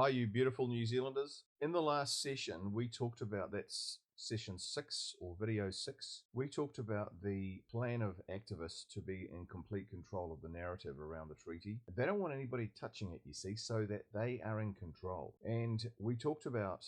Hi, you beautiful New Zealanders. In the last session, we talked about session 6 or video 6. We talked about the plan of activists to be in complete control of the narrative around the treaty. They don't want anybody touching it, you see, so that they are in control. And we talked about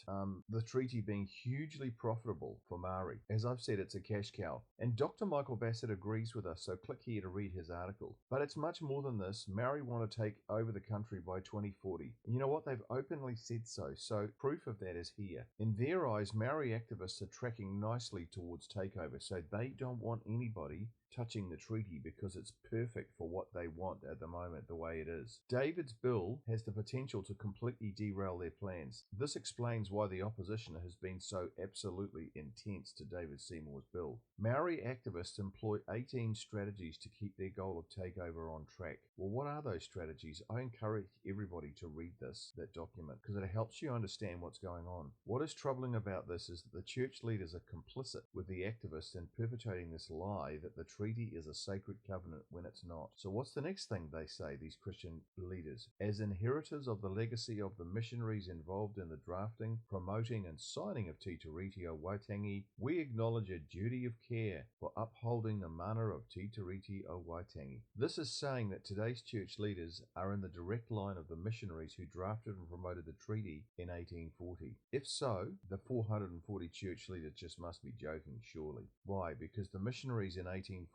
the treaty being hugely profitable for Maori. As I've said, it's a cash cow. And Dr. Michael Bassett agrees with us, so click here to read his article. But it's much more than this. Maori want to take over the country by 2040. And you know what? They've openly said so. So proof of that is here. In their eyes, Maori activists are tracking nicely towards takeover, so they don't want anybody touching the treaty because it's perfect for what they want at the moment, the way it is. David's bill has the potential to completely derail their plans. This explains why the opposition has been so absolutely intense to David Seymour's bill. Maori activists employ 18 strategies to keep their goal of takeover on track. Well, what are those strategies? I encourage everybody to read that document, because it helps you understand what's going on. What is troubling about this is that the church leaders are complicit with the activists in perpetuating this lie that the treaty is a sacred covenant when it's not. So what's the next thing they say, these Christian leaders? As inheritors of the legacy of the missionaries involved in the drafting, promoting and signing of Te Tiriti o Waitangi, we acknowledge a duty of care for upholding the mana of Te Tiriti o Waitangi. This is saying that today's church leaders are in the direct line of the missionaries who drafted and promoted the treaty in 1840. If so, the 440 church leaders just must be joking, surely. Why? Because the missionaries in 1840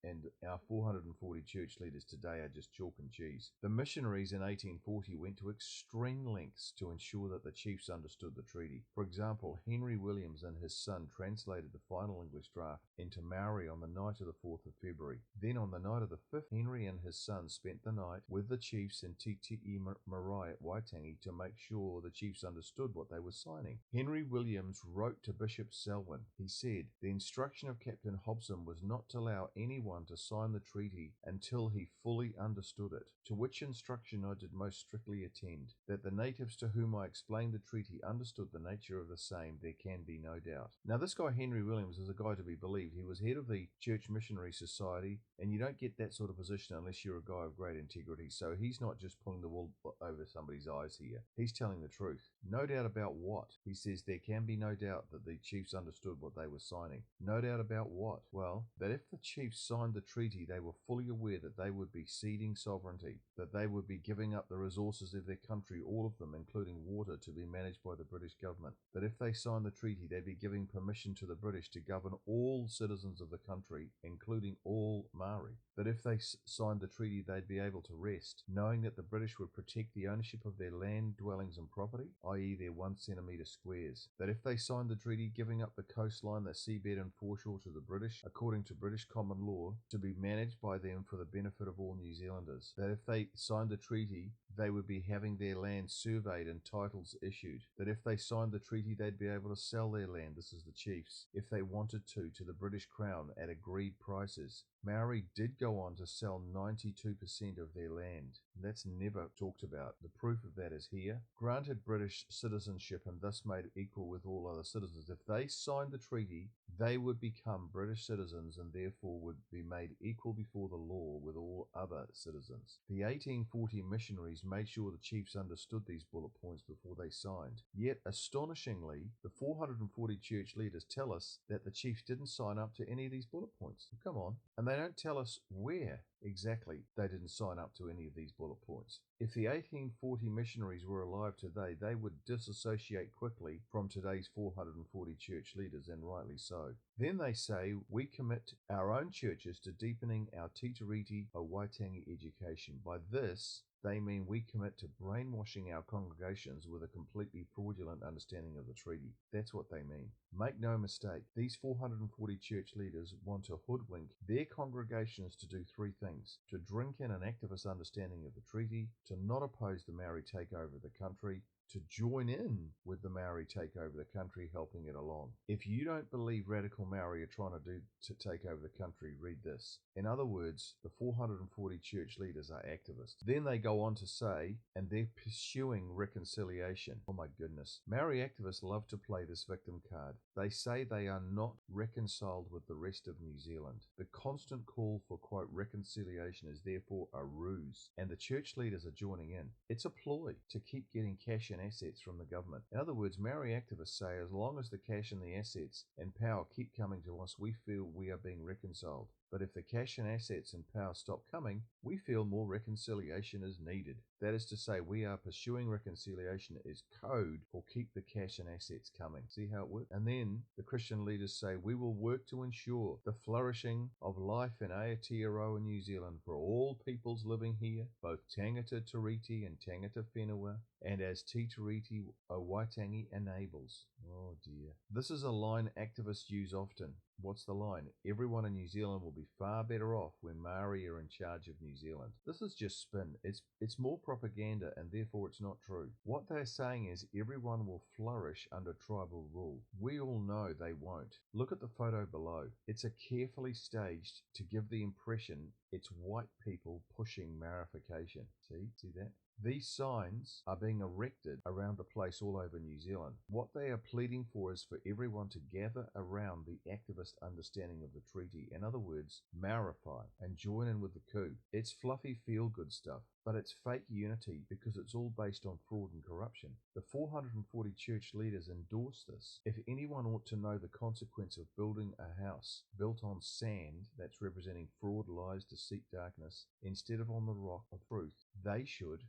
and our 440 church leaders today are just chalk and cheese. The missionaries in 1840 went to extreme lengths to ensure that the chiefs understood the treaty. For example, Henry Williams and his son translated the final English draft into Maori on the night of the 4th of February. Then on the night of the 5th, Henry and his son spent the night with the chiefs in Te Tii Marae at Waitangi to make sure the chiefs understood what they were signing. Henry Williams wrote to Bishop Selwyn. He said, "The instruction of Captain Hobson was not to allow anyone to sign the treaty until he fully understood it, to which instruction I did most strictly attend. That the natives to whom I explained the treaty understood the nature of the same, there can be no doubt." Now this guy Henry Williams is a guy to be believed. He was head of the Church Missionary Society, and you don't get that sort of position unless you're a guy of great integrity. So he's not just pulling the wool over somebody's eyes here. He's telling the truth. No doubt about what? He says there can be no doubt that the chiefs understood what they were signing. No doubt about what? Well, that if the chiefs signed the treaty, they were fully aware that they would be ceding sovereignty, that they would be giving up the resources of their country, all of them, including water, to be managed by the British government. That if they signed the treaty, they'd be giving permission to the British to govern all citizens of the country, including all Maori. That if they signed the treaty, they'd be able to rest, knowing that the British would protect the ownership of their land, dwellings and property, i.e. their 1 centimetre squares. That if they signed the treaty, giving up the coastline, the seabed and foreshore to the British, according to British common law, to be managed by them for the benefit of all New Zealanders. That if they signed the treaty, they would be having their land surveyed and titles issued. That if they signed the treaty, they'd be able to sell their land, this is the chiefs, if they wanted to the British Crown at agreed prices. Maori did go on to sell 92% of their land. That's never talked about. The proof of that is here. Granted British citizenship and thus made equal with all other citizens. If they signed the treaty, they would become British citizens and therefore would be made equal before the law with all other citizens. The 1840 missionaries made sure the chiefs understood these bullet points before they signed. Yet, astonishingly, the 440 church leaders tell us that the chiefs didn't sign up to any of these bullet points. Come on. And they don't tell us where exactly they didn't sign up to any of these bullet points. If the 1840 missionaries were alive today, they would disassociate quickly from today's 440 church leaders, and rightly so. Then they say, we commit our own churches to deepening our Te Tiriti o Waitangi education. By this, they mean we commit to brainwashing our congregations with a completely fraudulent understanding of the treaty. That's what they mean. Make no mistake, these 440 church leaders want to hoodwink their congregations to do three things: to drink in an activist understanding of the treaty, to not oppose the Maori takeover of the country, to join in with the Maori take over the country, helping it along. If you don't believe radical Maori are trying to take over the country, read this. In other words, the 440 church leaders are activists. Then they go on to say, and they're pursuing reconciliation. Oh my goodness. Maori activists love to play this victim card. They say they are not reconciled with the rest of New Zealand. The constant call for, quote, reconciliation is therefore a ruse, and the church leaders are joining in. It's a ploy to keep getting cash and assets from the government. In other words, Maori activists say as long as the cash and the assets and power keep coming to us, we feel we are being reconciled. But if the cash and assets and power stop coming, we feel more reconciliation is needed. That is to say, we are pursuing reconciliation as code for keep the cash and assets coming. See how it works? And then the Christian leaders say, we will work to ensure the flourishing of life in Aotearoa, New Zealand for all peoples living here, both tangata Tiriti and tangata whenua, and as Te Tiriti o Waitangi enables. Oh dear. This is a line activists use often. What's the line? Everyone in New Zealand will be far better off when Maori are in charge of New Zealand. This is just spin. It's more propaganda, and therefore it's not true. What they're saying is everyone will flourish under tribal rule. We all know they won't. Look at the photo below. It's a carefully staged to give the impression it's white people pushing Maorification. See that? These signs are being erected around the place all over New Zealand. What they are pleading for is for everyone to gather around the activist understanding of the treaty. In other words, Maorify and join in with the coup. It's fluffy feel-good stuff, but it's fake unity because it's all based on fraud and corruption. The 440 church leaders endorse this. If anyone ought to know the consequence of building a house built on sand that's representing fraud, lies, deceit, darkness, instead of on the rock of truth, they should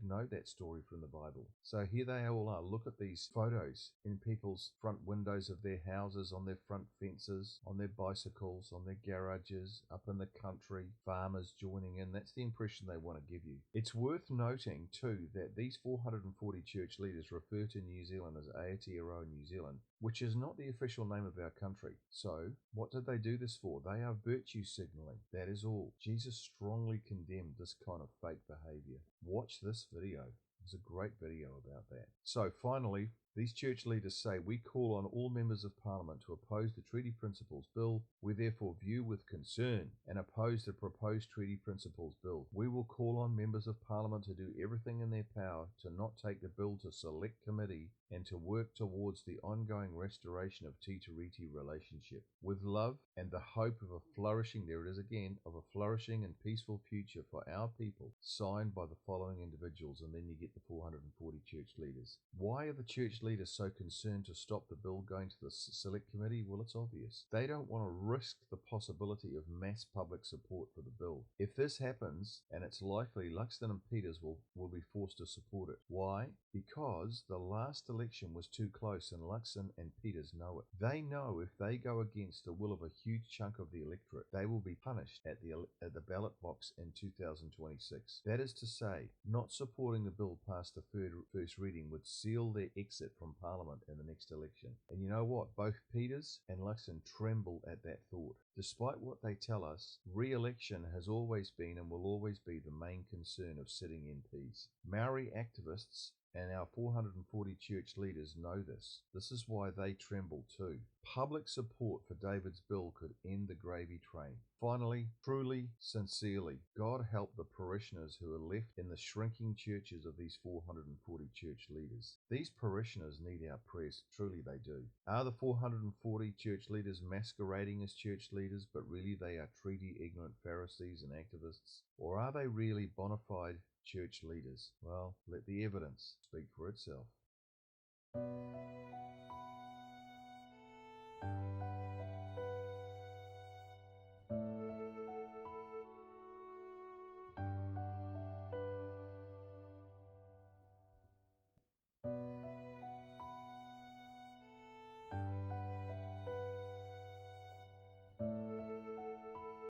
know that story from the Bible. So here they all are. Look at these photos in people's front windows of their houses, on their front fences, on their bicycles, on their garages, up in the country, farmers joining in. That's the impression they want to give you. It's worth noting too that these 440 church leaders refer to New Zealand as Aotearoa New Zealand, which is not the official name of our country. So what did they do this for? They are virtue signaling. That is all. Jesus strongly condemned this kind of fake behavior. Watch this video. There's a great video about that. So finally, these church leaders say, we call on all members of Parliament to oppose the Treaty Principles Bill. We therefore view with concern and oppose the proposed Treaty Principles Bill. We will call on members of Parliament to do everything in their power to not take the bill to select committee and to work towards the ongoing restoration of Te Tiriti relationship with love and the hope of a flourishing, there it is again, of a flourishing and peaceful future for our people, signed by the following individuals. And then you get the 440 church leaders. Why are the church leaders so concerned to stop the bill going to the select committee? Well, it's obvious. They don't want to risk the possibility of mass public support for the bill. If this happens, and it's likely, Luxton and Peters will be forced to support it. Why? Because the last election was too close, and Luxton and Peters know it. They know if they go against the will of a huge chunk of the electorate, they will be punished at the ballot box in 2026. That is to say, not supporting the bill past the first reading would seal their exit from Parliament in the next election. And you know what? Both Peters and Luxton tremble at that thought. Despite what they tell us, re-election has always been and will always be the main concern of sitting MPs. Maori activists and our 440 church leaders know this. This is why they tremble too. Public support for David's bill could end the gravy train. Finally, truly, sincerely, God help the parishioners who are left in the shrinking churches of these 440 church leaders. These parishioners need our prayers, truly they do. Are the 440 church leaders masquerading as church leaders, but really they are treaty-ignorant Pharisees and activists? Or are they really bona fide church leaders? Well, let the evidence speak for itself.